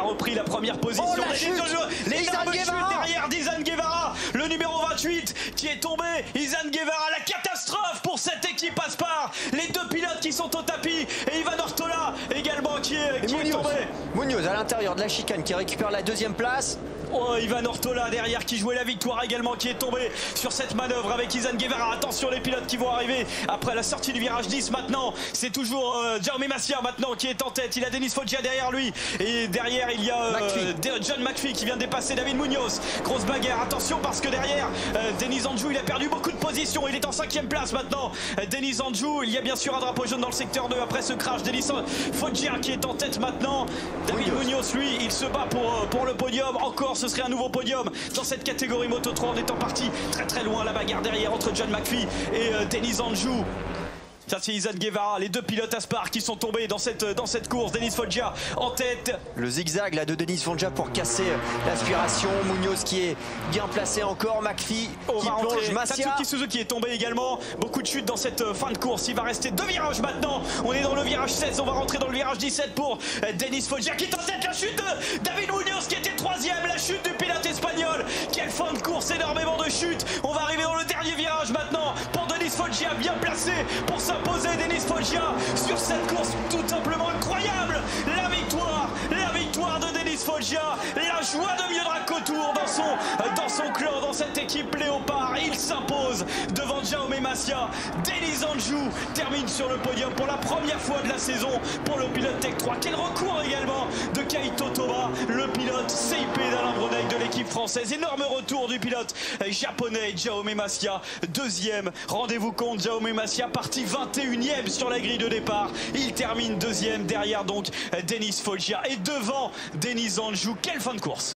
repris la première position. Oh, la chute. L'énorme chute derrière d'Izan Guevara, le numéro 28 qui est tombé. Izan Guevara, la catastrophe pour cette équipe Aspar. Les deux pilotes qui sont au tapis et Ivan Ortola également qui est tombé. Munoz à l'intérieur de la chicane qui récupère la deuxième place. Oh, Ivan Ortola derrière qui jouait la victoire également, qui est tombé sur cette manœuvre avec Izan Guevara. Attention les pilotes qui vont arriver après la sortie du virage 10 maintenant. C'est toujours Jaume Masia maintenant qui est en tête. Il a Denis Foggia derrière lui. Et derrière il y a John McPhee qui vient de dépasser David Munoz. Grosse bagarre, attention parce que derrière Denis Andjou il a perdu beaucoup de positions. Il est en 5e place maintenant. Denis Andjou, il y a bien sûr un drapeau jaune dans le secteur 2 après ce crash. Denis Foggia qui est en tête maintenant. David Munoz lui il se bat pour le podium. Encore ce serait un nouveau podium dans cette catégorie Moto 3. On est en partie très loin. La bagarre derrière entre John McPhee et Denis Andjou. Ça c'est Izan Guevara, les deux pilotes Aspar qui sont tombés dans cette course. Denis Foggia en tête. Le zigzag là de Denis Foggia pour casser l'aspiration. Munoz qui est bien placé encore. McPhee qui plonge. Masia. Tatsuki Suzuki est tombé également. Beaucoup de chutes dans cette fin de course. Il va rester 2 virages maintenant. On est dans le virage 16. On va rentrer dans le virage 17 pour Denis Foggia qui est en tête. La chute de David Munoz qui était 3e. La chute du pilote espagnol. Quelle fin de course, énormément de chutes. On va arriver dans le dernier virage maintenant pour Denis Foggia, bien placé pour s'imposer. Denis Foggia sur cette course tout simplement incroyable. La victoire de Denis Foggia. La joie de Miodrag Couture dans son clan, dans cette équipe Léopard. Il s'impose devant Jaume Masia. Denis Andjou termine sur le podium pour la première fois de la saison pour le pilote Tech 3. Quel recours également de Kaito Toba, le pilote CIP d'Alain Bronec de l'équipe française. Énorme retour du pilote japonais Jaume Masia. 2e, rendez-vous compte, Jaume Masia parti 21e sur la grille de départ. Il termine 2e derrière donc Denis Foggia et devant Denis Andjou. Quelle fin de course!